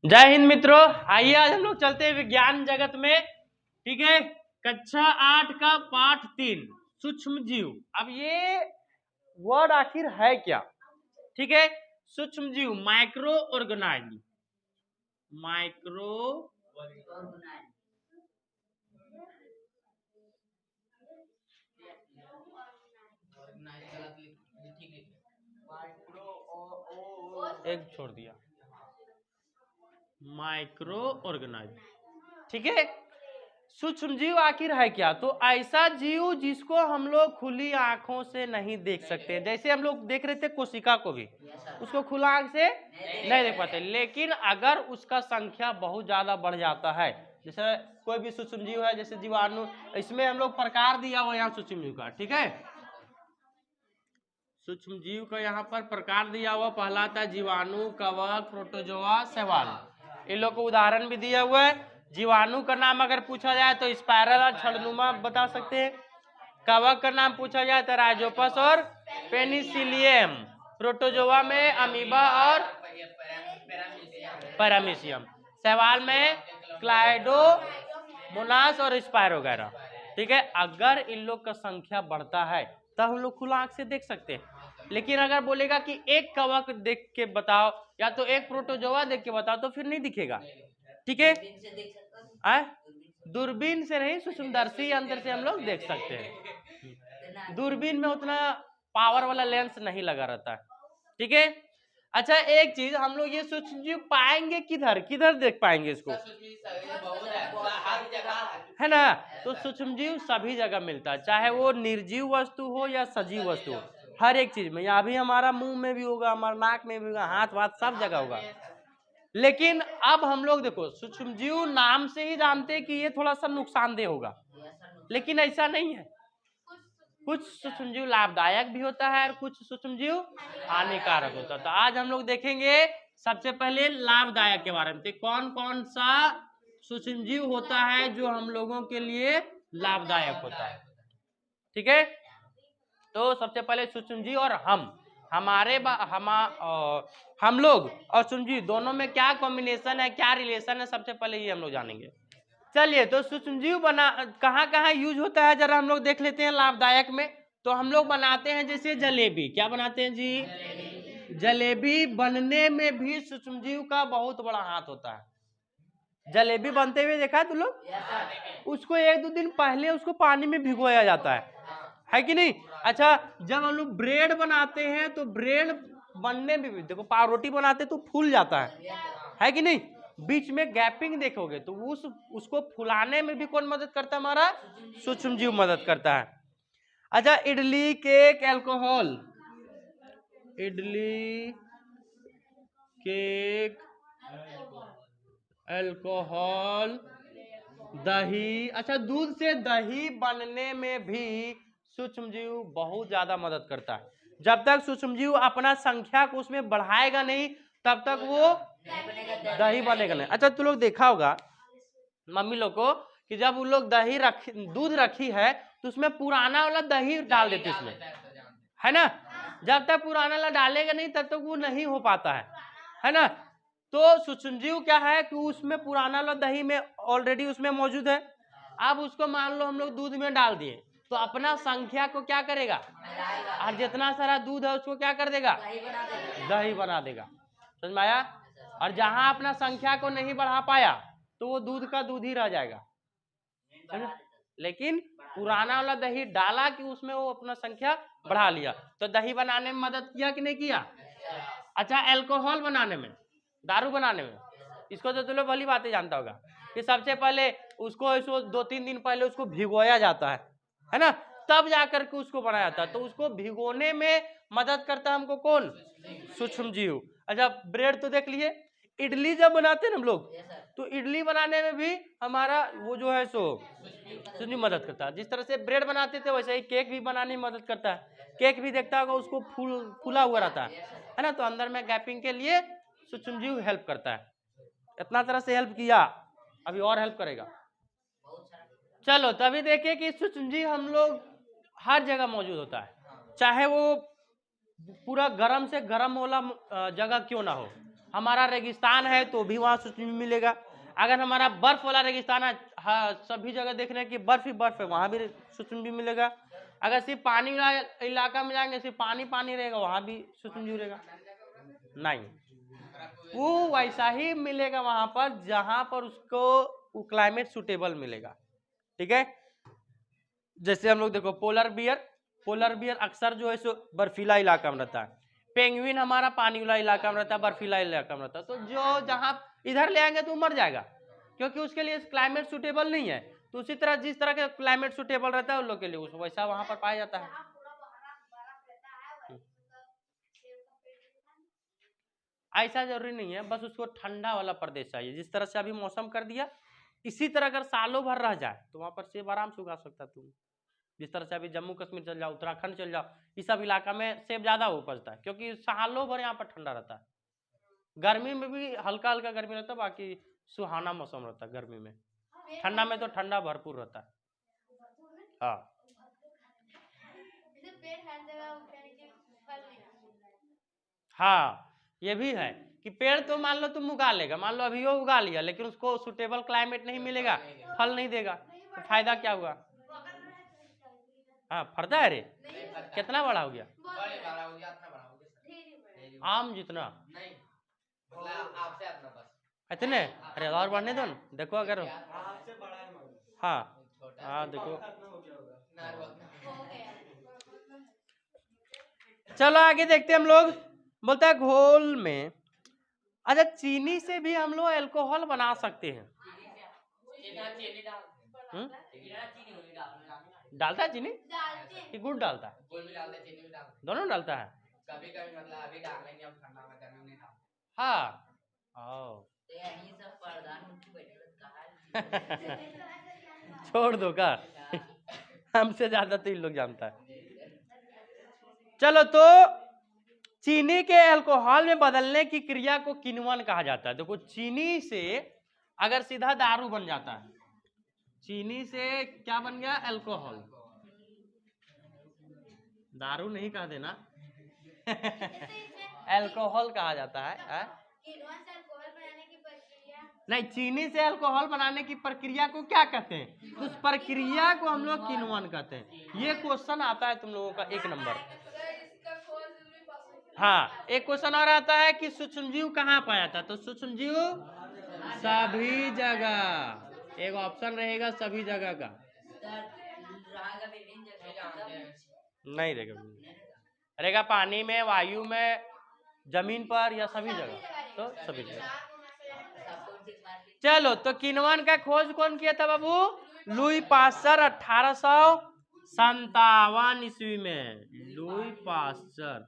जय हिंद मित्रों। आइए आज हम लोग चलते हैं विज्ञान जगत में। ठीक है, कक्षा 8 का पाठ 3 सूक्ष्म जीव। अब ये वर्ड आखिर है क्या? ठीक है, सूक्ष्म जीव माइक्रो ऑर्गेनाइज्म। माइक्रो एक छोड़ दिया, माइक्रो ऑर्गेनाइज्म। ठीक है, सूक्ष्म जीव आखिर है क्या? तो ऐसा जीव जिसको हम लोग खुली आंखों से नहीं देख सकते। जैसे हम लोग देख रहे थे कोशिका को भी, उसको खुला आंख से नहीं देख पाते, लेकिन अगर उसका संख्या बहुत ज्यादा बढ़ जाता है, जैसे कोई भी सूक्ष्म जीव है, जैसे जीवाणु, इसमें हम लोग प्रकार दिया हुआ यहाँ सूक्ष्म जीव का। ठीक है, सूक्ष्म जीव का यहाँ पर प्रकार दिया हुआ, पहला था जीवाणु, कवक, प्रोटोजोआ, शैवाल। इन लोग को उदाहरण भी दिया हुआ है। जीवाणु का नाम अगर पूछा जाए तो स्पाइरल और छड़नुमा बता सकते हैं। कवक का नाम पूछा जाए तो राइजोपस और पेनिसिलियम। प्रोटोजोआ में अमीबा और पैरामीशियम। शैवाल में क्लाइडोमोनास और स्पाइरो वगैरह। ठीक है, अगर इन लोग का संख्या बढ़ता है तब हम लोग खुला आंख से देख सकते हैं। लेकिन अगर बोलेगा कि एक कवक देख के बताओ या तो एक प्रोटोजोआ देख के बताओ तो फिर नहीं दिखेगा। ठीक है, दूरबीन से नहीं, सूक्ष्मदर्शी यंत्र से हम लोग देख सकते हैं। दूरबीन में उतना पावर वाला लेंस नहीं लगा रहता है। ठीक है, अच्छा एक चीज, हम लोग ये सूक्ष्म जीव पाएंगे किधर किधर देख पाएंगे इसको? है ना, तो सूक्ष्म जीव सभी जगह मिलता है, चाहे वो निर्जीव वस्तु हो या सजीव वस्तु हो। हर एक चीज में, या भी हमारा मुंह में भी होगा, हमारा नाक में भी होगा, हाथ वाथ सब जगह होगा। लेकिन अब हम लोग देखो, सूक्ष्म जीव नाम से ही जानते हैं कि ये थोड़ा सा नुकसानदेह होगा, लेकिन ऐसा नहीं है। कुछ सूक्ष्म जीव लाभदायक भी होता है और कुछ सूक्ष्म जीव हानिकारक होता है। तो आज हम लोग देखेंगे सबसे पहले लाभदायक के बारे में। तो कौन कौन सा सूक्ष्म जीव होता है जो हम लोगों के लिए लाभदायक होता है। ठीक है, तो सबसे पहले सूक्ष्म जीव और हम लोग और सूक्ष्म जीव दोनों में क्या कॉम्बिनेशन है, क्या रिलेशन है, सबसे पहले ये हम लोग जानेंगे। चलिए, तो सूक्ष्म जीव बना कहाँ कहाँ यूज होता है जरा हम लोग देख लेते हैं। लाभदायक में तो हम लोग बनाते हैं जैसे जलेबी। क्या बनाते हैं जी? जलेबी बनने में भी सूक्ष्म जीव का बहुत बड़ा हाथ होता है। जलेबी बनते हुए देखा है तुम लोग? उसको एक दो दिन पहले उसको पानी में भिगोया जाता है कि नहीं? अच्छा, जब हम लोग ब्रेड बनाते हैं तो ब्रेड बनने में भी देखो, रोटी बनाते तो फूल जाता है कि नहीं? बीच में गैपिंग देखोगे तो उसको फुलाने में भी कौन मदद करता है? हमारा सूक्ष्म जीव मदद करता है। अच्छा, idli, cake, alcohol, idli, cake, alcohol, दही। अच्छा, दूध से दही बनने में भी सूक्ष्म जीव बहुत ज्यादा मदद करता है। जब तक सूक्ष्म जीव अपना संख्या को उसमें बढ़ाएगा नहीं तब तक वो दही बनेगा नहीं। अच्छा, तुम लोग देखा होगा मम्मी लोग को कि जब उन लोग दूध रखी है तो उसमें पुराना वाला दही डाल देते उसमें, है ना? जब तक पुराना वाला डालेगा नहीं तब तक वो नहीं हो पाता है ना? तो सूक्ष्म जीव क्या है कि उसमें पुराना वाला दही में ऑलरेडी उसमें मौजूद है। अब उसको मान लो हम लोग दूध में डाल दिए तो अपना संख्या को क्या करेगा, और जितना सारा दूध है उसको क्या कर देगा, दही बना देगा। समझ में आया? और जहां अपना संख्या को नहीं बढ़ा पाया तो वो दूध का दूध ही रह जाएगा। लेकिन पुराना वाला दही डाला कि उसमें वो अपना संख्या बढ़ा लिया, तो दही बनाने में मदद किया कि नहीं किया? अच्छा, अल्कोहल बनाने में, दारू बनाने में, इसको तो तुम लोग भली बातें जानता होगा कि सबसे पहले उसको 2-3 दिन पहले उसको भिगोया जाता है ना? तब जाकर के उसको बनाया जाता है। तो उसको भिगोने में मदद करता है हमको कौन? सूक्ष्म जीव। अच्छा, ब्रेड तो देख लिए। इडली जब बनाते हैं हम लोग तो इडली बनाने में भी हमारा वो जो है सो सूक्ष्म मदद करता है। जिस तरह से ब्रेड बनाते थे वैसे ही केक भी बनाने में मदद करता है। केक भी देखता होगा उसको फूला हुआ रहता है ना? तो अंदर में गैपिंग के लिए सूक्ष्म जीव हेल्प करता है। इतना तरह से हेल्प किया, अभी और हेल्प करेगा। चलो, तभी देखे कि सूक्ष्म जीव हम लोग हर जगह मौजूद होता है, चाहे वो पूरा गर्म से गर्म वाला जगह क्यों ना हो। हमारा रेगिस्तान है तो भी वहाँ सूक्ष्म जीव मिलेगा। अगर हमारा बर्फ वाला रेगिस्तान है, हाँ, सभी जगह देख रहे हैं कि बर्फ ही बर्फ है, वहाँ भी सूक्ष्म जीव मिलेगा। अगर सिर्फ पानी वाला इलाका में जाएंगे, सिर्फ पानी पानी रहेगा, वहाँ भी सूक्ष्म जीव रहेगा नहीं, वो वैसा ही मिलेगा वहां पर जहां पर उसको क्लाइमेट सुटेबल मिलेगा। ठीक है, जैसे हम लोग देखो पोलर बियर अक्सर जो है सो बर्फीला इलाका में रहता है। पेंगुइन हमारा पानी वाला इलाका में रहता है, बर्फीला इलाका में रहता है। तो जो जहां इधर ले आएंगे तो मर जाएगा, क्योंकि उसके लिए क्लाइमेट सुटेबल नहीं है। तो उसी तरह जिस तरह का क्लाइमेट सुटेबल रहता है उन लोग के लिए वैसा वहां पर पाया जाता है। ऐसा जरूरी नहीं है, बस उसको ठंडा वाला प्रदेश चाहिए। जिस तरह से अभी मौसम कर दिया, इसी तरह अगर सालों भर रह जाए तो वहां पर सेब आराम से उगा सकता तुम। जिस तरह से अभी जम्मू कश्मीर चल जाओ, उत्तराखंड चल जाओ, इस सब इलाका में सेब ज्यादा उपजता है, क्योंकि सालों भर यहाँ पर ठंडा रहता है। गर्मी में भी हल्का हल्का गर्मी रहता है, बाकी सुहाना मौसम रहता है गर्मी में। ठंडा में तो ठंडा भरपूर रहता है। हाँ हाँ, ये भी है कि पेड़ तो मान लो तुम उगा लेगा, मान लो अभी वो उगा लिया, लेकिन उसको सुटेबल क्लाइमेट नहीं मिलेगा, फल नहीं देगा, तो फायदा क्या हुआ? हाँ, फरदा है रे, कितना बड़ा हो गया? आम जितना इतने? अरे और बढ़ने दो ना, देखो अगर हाँ हाँ देखो। चलो आगे देखते हैं हम लोग। बोलता है घोल में, अच्छा चीनी से भी हम लोग अल्कोहल बना सकते हैं। डालता है चीनी कि गुड़ डालता है? दोनों डालता है कभी कभी, मतलब अभी डालेंगे हम ठंडा में, गर्मी में डालेंगे। हाँ छोड़ दो का हमसे ज्यादा तो इन लोग जानता है। चलो तो चीनी के अल्कोहल में बदलने की क्रिया को किण्वन कहा जाता है। देखो चीनी से अगर सीधा दारू बन जाता है, चीनी से क्या बन गया? अल्कोहल। दारू नहीं कह देना अल्कोहल कहा जाता है। नहीं, चीनी से अल्कोहल बनाने की प्रक्रिया को क्या कहते हैं? उस प्रक्रिया को हम लोग किण्वन कहते हैं। ये क्वेश्चन आता है तुम लोगों का 1 नंबर। हाँ, एक क्वेश्चन और आता है कि सूक्ष्मजीव कहाँ पाया था? तो सूक्ष्मजीव सभी जगह, एक ऑप्शन रहेगा सभी जगह का, नहीं रहेगा पानी में, वायु में, जमीन पर, या सभी जगह। तो सभी जगह। चलो तो किण्वन का खोज कौन किया था बाबू? लुई पास्चर 1857 ईस्वी में। लुई पास्चर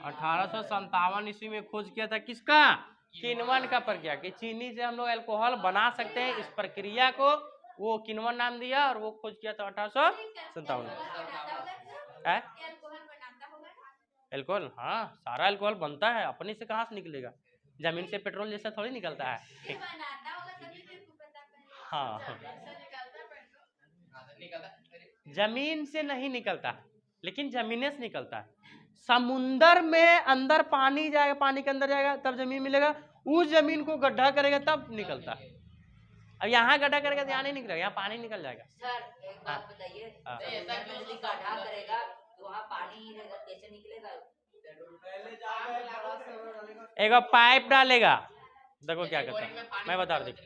1857 ईस्वी में खोज किया था किसका? किण्वन का प्रक्रिया, कि चीनी से हम लोग अल्कोहल बना सकते हैं, इस प्रक्रिया को वो किण्वन नाम दिया, और वो खोज किया था 1857 में। अल्कोहल, हाँ सारा अल्कोहल बनता है, अपने से कहाँ से निकलेगा? जमीन से पेट्रोल जैसा थोड़ी निकलता है। हाँ जमीन से नहीं निकलता, लेकिन जमीन से निकलता है। समुंदर में अंदर पानी जाएगा, पानी के अंदर जाएगा तब जमीन मिलेगा, उस जमीन को गड्ढा करेगा तब निकलता है। अब यहाँ गड्ढा करेगा तो यहाँ नहीं निकलेगा, यहाँ पानी निकल जाएगा। सर एक बात बताइए, गड्ढा करेगा तो वहाँ पानी कैसे निकलेगा? एक पाइप डालेगा, देखो क्या करता है, मैं बता रहा। देखो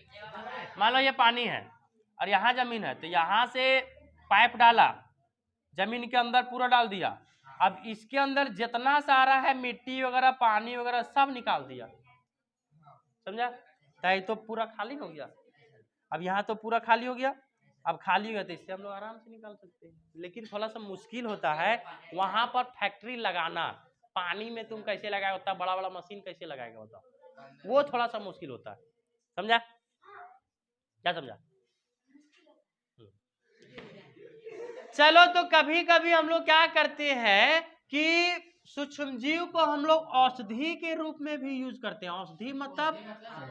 मान लो ये पानी है और यहाँ जमीन है, तो यहाँ से पाइप डाला, जमीन के अंदर पूरा डाल दिया। अब इसके अंदर जितना सारा है मिट्टी वगैरह, पानी वगैरह सब निकाल दिया, समझा? तो पूरा खाली हो गया। अब यहाँ तो पूरा खाली हो गया, अब खाली हो गया तो इससे हम लोग आराम से निकाल सकते हैं। लेकिन थोड़ा सा मुश्किल होता है वहां पर फैक्ट्री लगाना। पानी में तुम कैसे लगाएगा, उतना बड़ा बड़ा मशीन कैसे लगाएगा बताओ, वो थोड़ा सा मुश्किल होता है। समझा? क्या समझा? चलो तो कभी कभी हम लोग क्या करते हैं कि सूक्ष्मजीव को हम लोग औषधि के रूप में भी यूज करते हैं। औषधि मतलब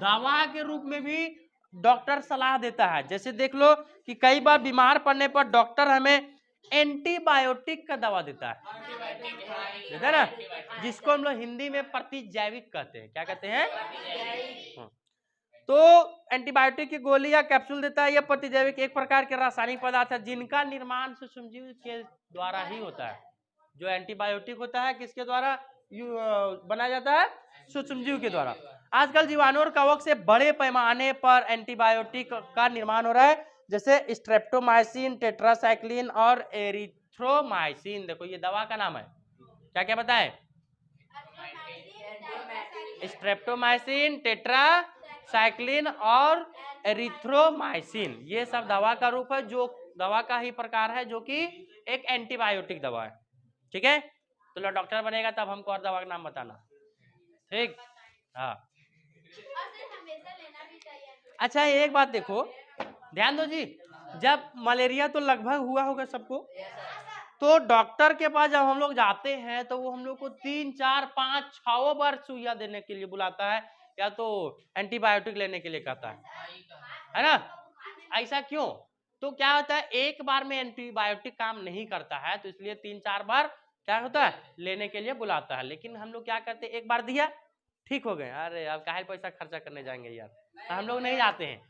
दवा के रूप में भी डॉक्टर सलाह देता है। जैसे देख लो कि कई बार बीमार पड़ने पर डॉक्टर हमें एंटीबायोटिक का दवा देता है, देता है ना, जिसको हम लोग हिंदी में प्रतिजैविक कहते हैं। क्या कहते हैं? तो एंटीबायोटिक की गोली या कैप्सूल देता है। यह प्रतिजैविक एक प्रकार के रासायनिक पदार्थ है जिनका निर्माण सूक्ष्मजीव के द्वारा ही होता है। जो एंटीबायोटिक होता है किसके द्वारा बनाया जाता है? सूक्ष्मजीव के द्वारा। आजकल जीवाणु और कवक से बड़े पैमाने पर एंटीबायोटिक का निर्माण हो रहा है, जैसे स्ट्रेप्टोमाइसिन, टेट्रासाइक्लिन और एरिथ्रोमाइसिन। देखो ये दवा का नाम है, क्या क्या बताएं? स्ट्रेप्टोमाइसिन, टेट्रासाइक्लिन और एरिथ्रोमाइसिन। ये सब दवा का रूप है, जो दवा का ही प्रकार है, जो कि एक एंटीबायोटिक दवा है। ठीक है, तो लो डॉक्टर बनेगा तब हमको और दवा का नाम बताना। ठीक, हाँ। अच्छा एक बात देखो, ध्यान दो जी, जब मलेरिया तो लगभग हुआ होगा सबको, तो डॉक्टर के पास जब हम लोग जाते हैं तो वो हम लोग को 3, 4, 5, 6 बार सुइया देने के लिए बुलाता है, या तो एंटीबायोटिक लेने के लिए कहता है ना? ऐसा क्यों? तो क्या होता है, एक बार में एंटीबायोटिक काम नहीं करता है, तो इसलिए 3, 4 बार क्या होता है, लेने के लिए बुलाता है। लेकिन हम लोग क्या करते हैं, एक बार दिया ठीक हो गए, अरे अब काहे पैसा खर्चा करने जाएंगे यार, तो हम लोग नहीं जाते हैं।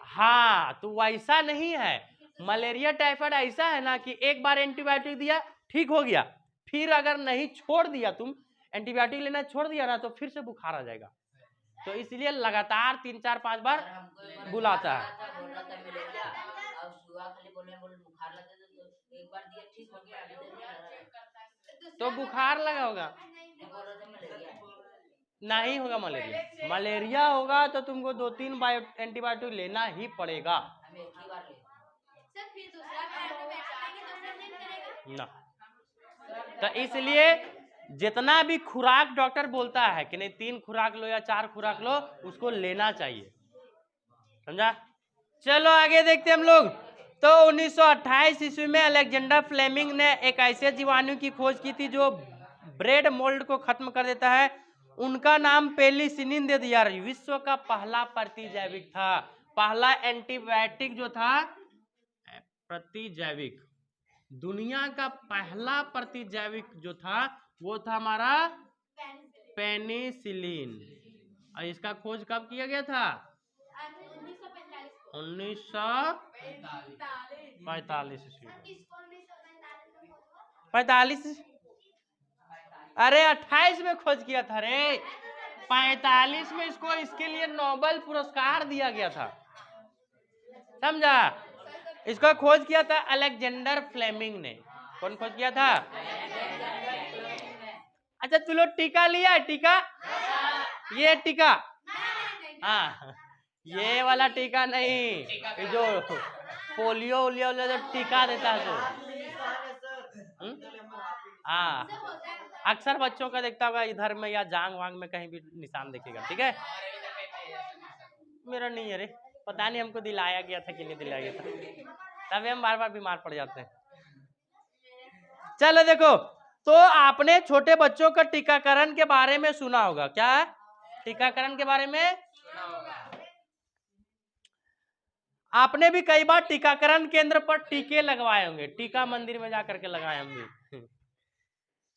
हाँ, तो वैसा नहीं है। मलेरिया टाइफाइड ऐसा है ना कि एक बार एंटीबायोटिक दिया ठीक हो गया, फिर अगर नहीं छोड़ दिया, तुम एंटीबायोटिक लेना छोड़ दिया ना, तो फिर से बुखार आ जाएगा। तो इसलिए लगातार 3, 4, 5 बार बुलाता है। तो बुखार लगा होगा, नहीं होगा मलेरिया। मलेरिया होगा तो तुमको 2-3 एंटीबायोटिक लेना ही पड़ेगा ना। तो इसलिए जितना भी खुराक डॉक्टर बोलता है कि नहीं 3 खुराक लो या 4 खुराक लो, उसको लेना चाहिए, समझा? चलो आगे देखते हम लोग। तो 1928 ईस्वी में अलेक्जेंडर फ्लेमिंग ने एक ऐसे जीवाणु की खोज की थी जो ब्रेड मोल्ड को खत्म कर देता है। उनका नाम पेनिसिलिन दे दिया। विश्व का पहला प्रतिजैविक था, पहला एंटीबायोटिक जो था प्रतिजैविक, दुनिया का पहला प्रतिजैविक जो था वो था हमारा पेनिसिलिन। और इसका खोज कब किया गया था? 1945। अरे 28 में खोज किया था रे, 45 में इसको इसके लिए नोबेल पुरस्कार दिया गया था, समझा? इसको खोज किया था अलेक्जेंडर फ्लेमिंग ने। कौन खोज किया था? अच्छा तू लोग टीका लिया? टीका, ये टीका, हाँ ये वाला टीका नहीं, जो पोलियो उलियो वाला जो टीका देता है तो, हाँ अक्सर बच्चों का देखता होगा इधर में या जांग वांग में कहीं भी निशान देखेगा। ठीक है, मेरा नहीं है रे, पता नहीं हमको दिलाया गया था कि नहीं दिलाया गया था, तभी हम बार बार बीमार पड़ जाते हैं। चलो देखो, तो आपने छोटे बच्चों का टीकाकरण के बारे में सुना होगा। क्या है? टीकाकरण के बारे में आपने भी कई बार टीकाकरण केंद्र पर टीके लगवाए होंगे, टीका मंदिर में जाकर के लगाए होंगे।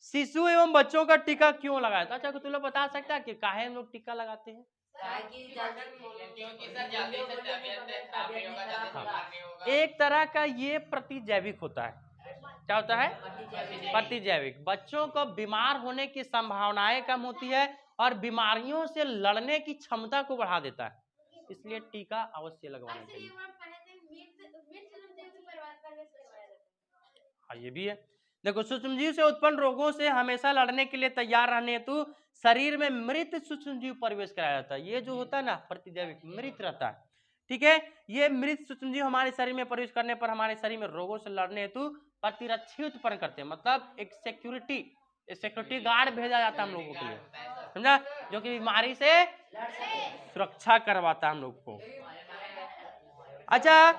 शिशु एवं बच्चों का टीका क्यों लगाया था? अच्छा तुम लोग बता सकता है कि काहे हम लोग टीका लगाते हैं? एक तरह का ये प्रतिजैविक होता है। क्या होता है? प्रतिजैविक। बच्चों को बीमार होने की संभावनाएं कम होती है और बीमारियों से लड़ने की क्षमता को बढ़ा देता है, इसलिए टीका अवश्य लगवाना चाहिए। हाँ ये भी है। देखो, सूक्ष्मजीव से उत्पन्न रोगों से हमेशा लड़ने के लिए तैयार रहने हेतु शरीर में मृत सूक्ष्मजीव प्रवेश कराया जाता है। ये जो होता है ना प्रतिजैविक, मृत रहता है। ठीक है, ये मृत सूक्ष्मजीव हमारे शरीर में प्रवेश करने पर हमारे शरीर में रोगों से लड़ने हेतु प्रतिरक्षी उत्पन्न करते हैं। मतलब एक सिक्योरिटी गार्ड भेजा जाता है हम लोगों के लिए, समझा, जो कि बीमारी से सुरक्षा करवाता है हम लोग को। अच्छा,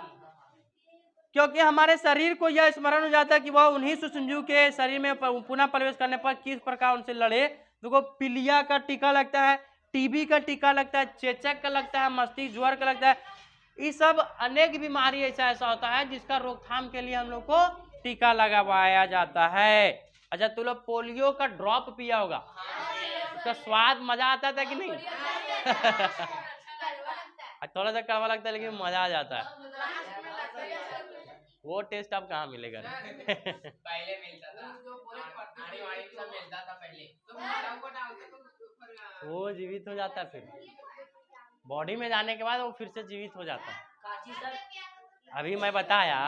क्योंकि हमारे शरीर को यह स्मरण हो जाता है कि वह उन्हीं सूक्ष्मजीव के शरीर में पुनः प्रवेश करने पर किस प्रकार उनसे लड़े। देखो, पीलिया का टीका लगता है, टीबी का टीका लगता है, चेचक का लगता है, मस्तिष्क ज्वर का लगता है। ये सब अनेक बीमारी ऐसा होता है जिसका रोकथाम के लिए हम लोग को टीका लगवाया जाता है। अच्छा, तू लोग पोलियो का ड्रॉप पिया होगा, उसका स्वाद मजा आता था कि नहीं? थोड़ा सा कड़वा लगता है लेकिन मजा आ जाता है। वो टेस्ट अब कहाँ मिलेगा? पहले मिलता था, मिलता था पहले, वो जीवित हो जाता है, फिर बॉडी में जाने के बाद वो फिर से जीवित हो जाता है। अभी मैं बताया,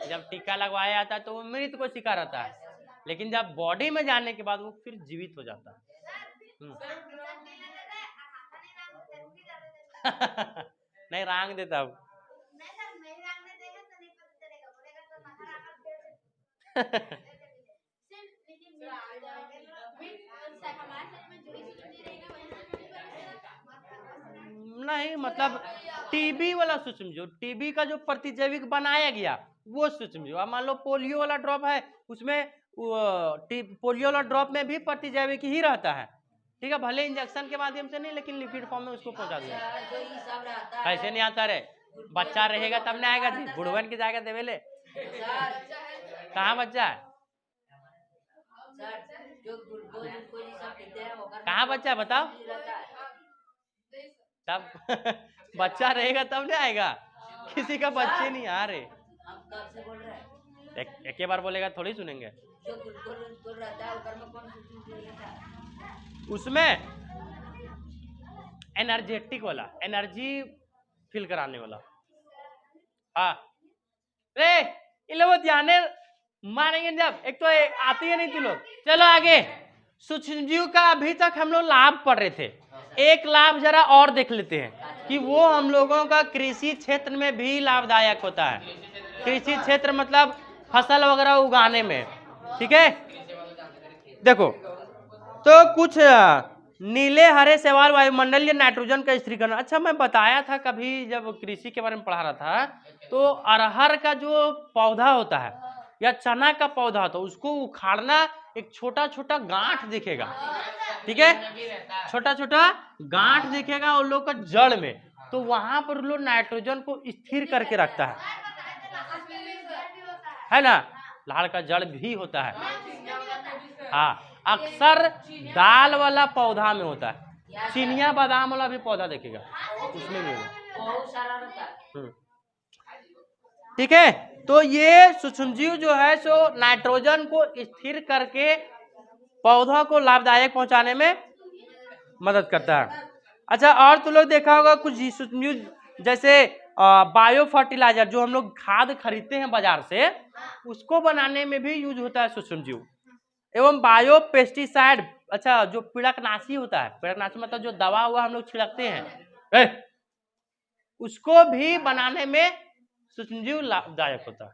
जब टीका लगवाया जाता है तो वो मृत को शिकार रहता है, लेकिन जब बॉडी में जाने के बाद वो फिर जीवित हो जाता है। नहीं रांग देता अब। नहीं, मतलब टीबी वाला सूक्ष्म जीव, टीबी का जो प्रतिजैविक बनाया गया वो सूक्ष्म जीव। अब मान लो पोलियो वाला ड्रॉप है, उसमें पोलियो वाला ड्रॉप में भी प्रतिजैविक ही रहता है, ठीक है, भले इंजेक्शन के माध्यम से नहीं, लेकिन लिक्विड फॉर्म में उसको पहुंचा दिया। ऐसे नहीं आता रे, बच्चा रहेगा तब नहीं आएगा जी, बुढ़वन की जाएगा देवेले। कहाँ बच्चा है? कहाँ बच्चा है बताओ? तब बच्चा रहेगा तब नहीं आएगा, किसी का बच्चे नहीं आ रहे। एक बार बोलेगा थोड़ी सुनेंगे। उसमें एनर्जेटिक वाला, एनर्जी फील कराने वाला। हाँ रे, इन लोगों ध्यान मानेंगे जब, एक तो आती है नहीं तू लोग। चलो आगे, सूक्ष्मजीव का अभी तक हम लोग लाभ पढ़ रहे थे, एक लाभ जरा और देख लेते हैं कि वो हम लोगों का कृषि क्षेत्र में भी लाभदायक होता है। कृषि क्षेत्र मतलब फसल वगैरह उगाने में, ठीक है। देखो तो कुछ नीले हरे शैवाल वायुमंडलीय नाइट्रोजन का स्थिरीकरण। अच्छा, मैं बताया था कभी जब कृषि के बारे में पढ़ा रहा था, तो अरहर का जो पौधा होता है या चना का पौधा होता है, उसको उखाड़ना, एक छोटा छोटा गांठ दिखेगा, ठीक है, छोटा छोटा गांठ दिखेगा उन लोग का जड़ में, तो वहां पर लोग नाइट्रोजन को स्थिर करके रखता है ना। लाल का जड़ भी होता है, हाँ, अक्सर दाल वाला पौधा में होता है, चिनिया बादाम वाला भी पौधा देखेगा उसमें भी होगा, ठीक है। तो ये सूक्ष्मजीव जो है सो नाइट्रोजन को स्थिर करके पौधों को लाभदायक पहुंचाने में मदद करता है। अच्छा, और तो लोग देखा होगा कुछ सूक्ष्मजीव जैसे बायो फर्टिलाइजर, जो हम लोग खाद खरीदते हैं बाजार से, उसको बनाने में भी यूज होता है सूक्ष्मजीव। एवं बायो पेस्टिसाइड, अच्छा, जो पीड़कनाशी होता है, पीड़कनाशी मतलब जो दवा हुआ हम लोग छिड़कते हैं, उसको भी बनाने में सूक्ष्मजीव लाभदायक होता है,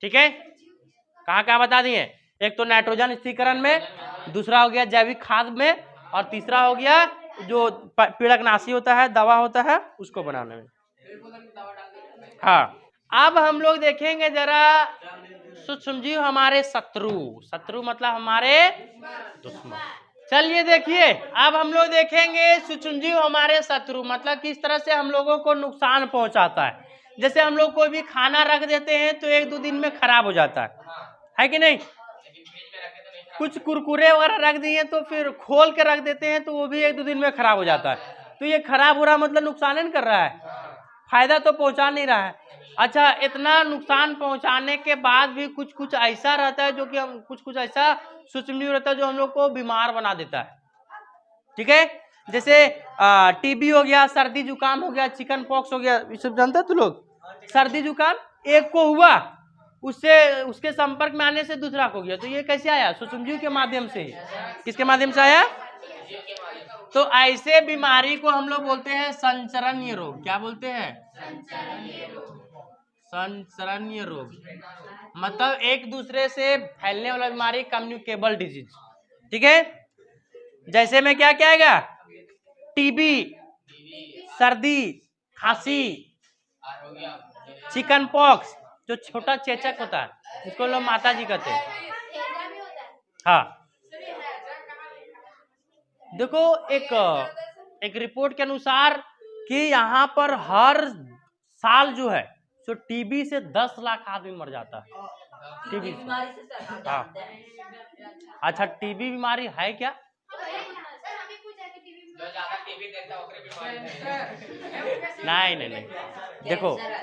ठीक है। कहाँ कहाँ बता दिए, एक तो नाइट्रोजन स्थिरीकरण में, दूसरा हो गया जैविक खाद में, और तीसरा हो गया जो पीड़कनाशी होता है, दवा होता है, उसको बनाने में। हाँ, अब हम लोग देखेंगे जरा सूक्ष्मजीव हमारे शत्रु, शत्रु मतलब हमारे दुश्मन। चलिए देखिए, अब हम लोग देखेंगे सूक्ष्मजीव हमारे शत्रु मतलब किस तरह से हम लोगों को नुकसान पहुंचाता है। जैसे हम लोग कोई भी खाना रख देते हैं तो 1-2 दिन में खराब हो जाता है कि नहीं। कुछ कुरकुरे वगैरह रख दिए तो फिर खोल के रख देते हैं तो वो भी 1-2 दिन में खराब हो जाता है। तो ये खराब हो रहा मतलब नुकसान नहीं कर रहा है, फायदा तो पहुंचा नहीं रहा है। अच्छा, इतना नुकसान पहुंचाने के बाद भी कुछ कुछ ऐसा रहता है जो कि हम कुछ ऐसा सूक्ष्मजीव रहता है जो हम लोग को बीमार बना देता है, ठीक है। जैसे टीबी हो गया, सर्दी जुकाम हो गया, चिकन पॉक्स हो गया, ये सब जानते हैं तू लोग। सर्दी जुकाम एक को हुआ, उससे उसके संपर्क में आने से दूसरा को गया, तो ये कैसे आया? सूक्ष्मजीव के माध्यम से। किसके माध्यम से आया? तो ऐसे बीमारी को हम लोग बोलते हैं संचरणीय रोग। क्या बोलते हैं? संचरणीय रोग मतलब एक दूसरे से फैलने वाला बीमारी, कम्युनिकेबल डिजीज, ठीक है। जैसे में क्या क्या आएगा? टीबी, सर्दी, खांसी, चिकन पॉक्स, जो छोटा चेचक होता है उसको लोग माता जी कहते हैं। हाँ, देखो एक रिपोर्ट के अनुसार कि यहाँ पर हर साल जो है तो टीबी से 10 लाख आदमी मर जाता है। टीबी से। बीमारी से सर हम हाँ। जानते हैं। अच्छा, टीबी बीमारी है क्या? जो ज्यादा टीवी देखता है ओकरे बीमारी है। नहीं नहीं नहीं, देखो कैंसर है।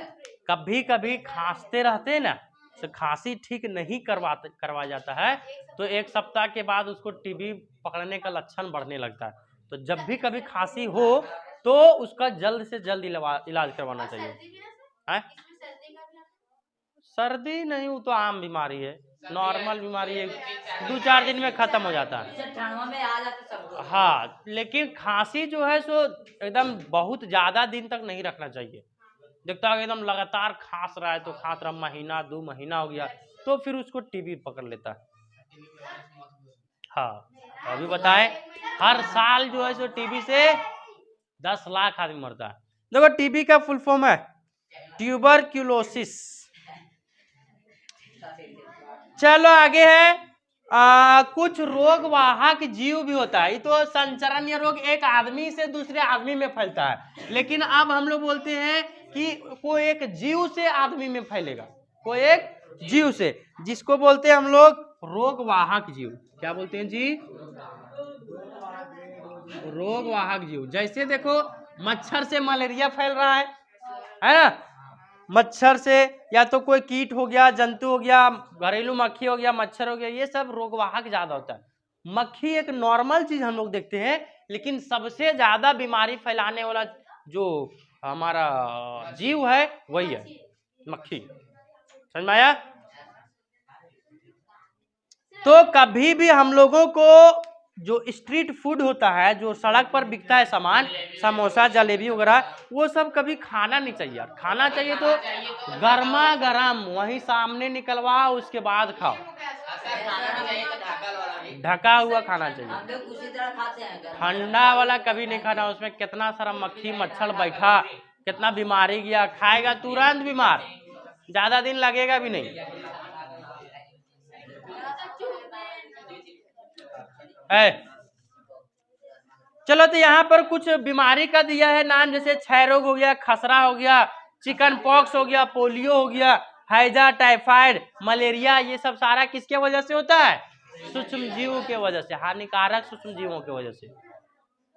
कभी कभी खांसते रहते हैं ना, तो खांसी ठीक नहीं करवा जाता है तो 1 सप्ताह के बाद उसको टीबी पकड़ने का लक्षण बढ़ने लगता है। तो जब भी कभी खांसी हो तो उसका जल्द से जल्द इलाज करवाना चाहिए। हैं? सर्दी नहीं, वो तो आम बीमारी है, नॉर्मल बीमारी है, 2-4 दिन में खत्म हो जाता है। सर ठंडवा में आ जाते सब लोग। हाँ, लेकिन खांसी जो है सो एकदम बहुत ज्यादा दिन तक नहीं रखना चाहिए। देखता है एकदम लगातार खांस रहा है तो खांस रहा, महीना 2 महीना हो गया तो फिर उसको टीबी पकड़ लेता है। हाँ, तो अभी बताएं, हर साल जो है सो टीबी से 10 लाख आदमी मरता है। देखो टीबी का फुल फॉर्म है ट्यूबरक्यूलोसिस। चलो आगे है, कुछ रोग वाहक जीव भी होता है। ये तो संचरण रोग एक आदमी से दूसरे आदमी में फैलता है, लेकिन अब हम लोग बोलते हैं कि कोई एक जीव से आदमी में फैलेगा, कोई एक जीव से, जिसको बोलते हैं हम लोग रोग वाहक जीव। क्या बोलते हैं जी? रोग वाहक जीव। जैसे देखो मच्छर से मलेरिया फैल रहा है ना, मच्छर से, या तो कोई कीट हो गया, जंतु हो गया, घरेलू मक्खी हो गया, मच्छर हो गया, ये सब रोगवाहक ज्यादा होता है। मक्खी एक नॉर्मल चीज हम लोग देखते हैं, लेकिन सबसे ज्यादा बीमारी फैलाने वाला जो हमारा जीव है वही है मक्खी। समझ में आया? तो कभी भी हम लोगों को जो स्ट्रीट फूड होता है, जो सड़क पर बिकता है सामान, समोसा जलेबी वगैरह, वो सब कभी खाना नहीं चाहिए यार। खाना चाहिए तो गर्मा गर्म वहीं सामने निकलवा, उसके बाद खाओ। ढका हुआ खाना चाहिए, हम लोग उसी तरह खाते हैं। ठंडा वाला कभी नहीं खाना। उसमें कितना सारा मक्खी मच्छर बैठा, कितना बीमारी गया, खाएगा तुरंत बीमार, ज्यादा दिन लगेगा भी नहीं है। चलो तो यहाँ पर कुछ बीमारी का दिया है नाम, जैसे क्षय रोग हो गया, खसरा हो गया, चिकन पॉक्स हो गया, पोलियो हो गया, हैजा, टाइफाइड, मलेरिया, ये सब सारा किसके वजह से होता है? सूक्ष्म जीवों के वजह से, हानिकारक सूक्ष्म जीवों की वजह से।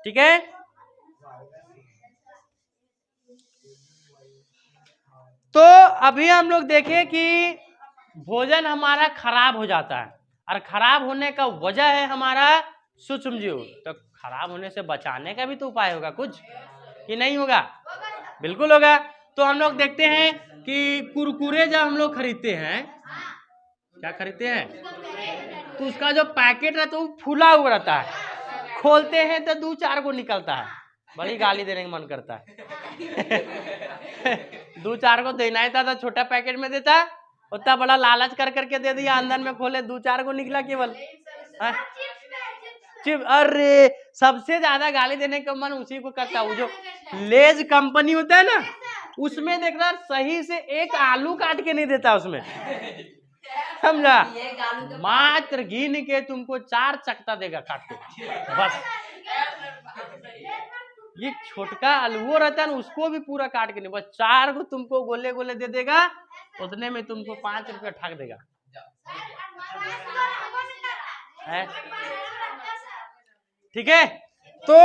ठीक है, तो अभी हम लोग देखें कि भोजन हमारा खराब हो जाता है, और खराब होने का वजह है हमारा सूक्ष्म जीव। तो खराब होने से बचाने का भी तो उपाय होगा कुछ, कि नहीं होगा? बिल्कुल होगा। तो हम लोग देखते हैं कि कुरकुरे जब हम लोग खरीदते हैं, क्या खरीदते हैं, तो उसका जो पैकेट रहता है वो फूला हुआ रहता है, खोलते हैं तो 2-4 को निकलता है, बड़ी गाली देने का मन करता है। 2-4 को देना ही था तो छोटा पैकेट में देता, उतना बड़ा लालच कर करके दे दिया, अंदर में खोले 2-4 को निकला केवल। चिप, अरे सबसे ज्यादा गाली देने का मन उसी को करता है। वो जो लेज कंपनी होता है ना, उसमें देखना सही से एक आलू काट के नहीं देता उसमें, समझा? मात्र गिन के तुमको 4 चकता देगा काट के, बस। ये छोटका आलू रहता है ना, उसको भी पूरा काट के नहीं, बस 4 को तुमको गोले गोले दे देगा, उतने में तुमको 5 रुपया ठग देगा। ठीक है, तो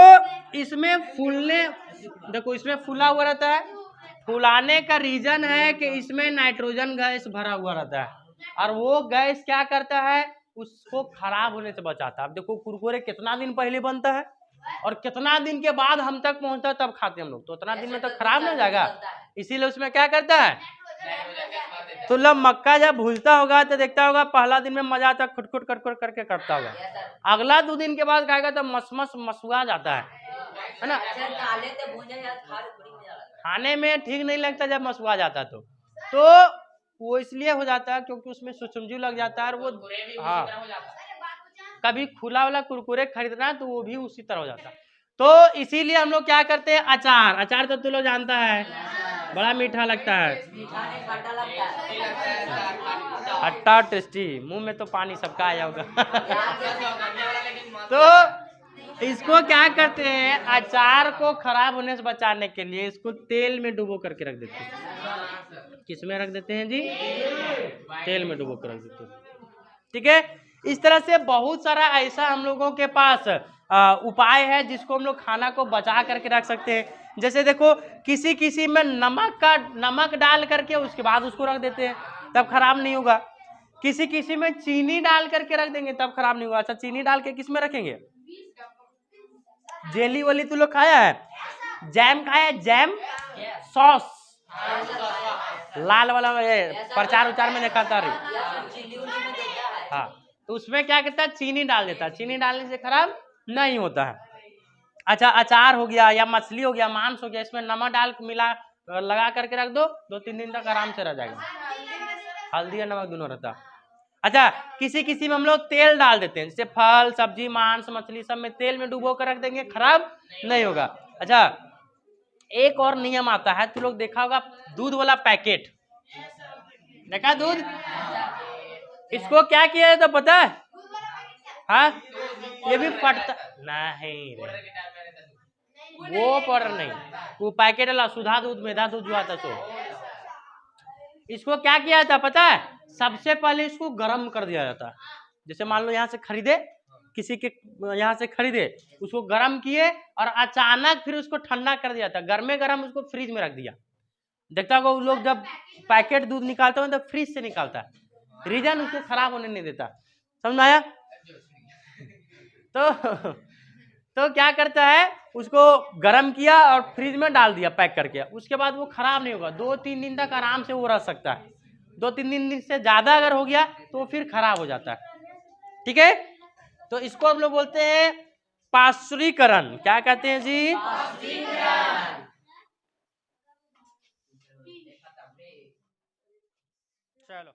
इसमें फूलने, देखो इसमें फूला हुआ रहता है, फुलाने का रीजन है कि इसमें नाइट्रोजन गैस भरा हुआ रहता है, और वो गैस क्या करता है, उसको खराब होने से बचाता है। अब देखो कुरकुरे कितना दिन पहले बनता है और कितना दिन के बाद हम तक पहुंचता है तब खाते हैं हम लोग, तो उतना दिन में तो खराब नहीं हो जाएगा, इसीलिए उसमें क्या करता है। तो जब मक्का जब भूलता होगा तो देखता होगा पहला दिन में मजा आता है, खुटखुट कटकुट करके करता होगा, अगला 2 दिन के बाद खाएगा तो मसुआ जाता है ना, खाने में ठीक नहीं लगता जब मसुआ जाता तो वो इसलिए हो जाता है क्योंकि उसमें सूक्ष्मजीव लग जाता है, और वो हाँ कभी खुला वाला कुरकुरे खरीदना तो वो भी उसी तरह हो जाता है। तो इसीलिए हम लोग क्या करते हैं, अचार तो तू लोग जानता है, बड़ा मीठा लगता है, खट्टा टेस्टी, मुंह में तो पानी सबका आया होगा। तो इसको क्या करते हैं, अचार को खराब होने से बचाने के लिए इसको तेल में डुबो करके रख देते हैं। किस में रख देते हैं जी? तेल में डुबो कर रख देते हैं। ठीक है, इस तरह से बहुत सारा ऐसा हम लोगों के पास उपाय है जिसको हम लोग खाना को बचा करके रख सकते हैं। जैसे देखो, किसी किसी में नमक डाल करके उसके बाद उसको रख देते हैं, तब खराब नहीं होगा। किसी किसी में चीनी डाल करके रख देंगे तब खराब नहीं होगा। अच्छा, चीनी डाल के किस में रखेंगे? जेली वाली तो लोग खाया है, जैम खाया है, जैम सॉस लाल वाला प्रचार उचार में देखा था। हाँ, तो उसमें क्या कहता है, चीनी डाल देता है। चीनी डालने से खराब नहीं होता है। अच्छा, अचार हो गया या मछली हो गया, मांस हो गया, इसमें नमक डाल मिला लगा करके रख दो, 2-3 दिन तक आराम से रह जाएगा। हल्दी और नमक दोनों रहता। अच्छा, किसी किसी में हम लोग तेल डाल देते हैं, जैसे फल सब्जी मांस मछली सब में तेल में डुबो कर रख देंगे, खराब नहीं होगा। अच्छा, एक और नियम आता है, तो लोग देखा होगा दूध वाला पैकेट, देखा दूध, इसको क्या किया है तो पता है? हाँ, ये भी फटता नहीं रे, वो पाउडर नहीं, वो पैकेट वाला सुधा दूध मेधा दूध जो आता सो, इसको क्या किया जाता पता है? सबसे पहले इसको गर्म कर दिया जाता है। जैसे मान लो यहाँ से खरीदे, किसी के यहाँ से खरीदे, उसको गर्म किए और अचानक फिर उसको ठंडा कर दिया था, गर्मे गर्म उसको फ्रिज में रख दिया। देखता होगा वो लोग जब पैकेट दूध निकालते हैं तो फ्रिज से निकालता है, रीजन उसको खराब होने नहीं देता। समझ में आया? तो क्या करता है, उसको गर्म किया और फ्रिज में डाल दिया पैक करके, उसके बाद वो खराब नहीं होगा, 2-3 दिन तक आराम से वो रह सकता है। 2-3 दिन से ज्यादा अगर हो गया तो फिर खराब हो जाता है। ठीक है, तो इसको हम लोग बोलते हैं पाश्चुरीकरण। क्या कहते हैं जी? चलो।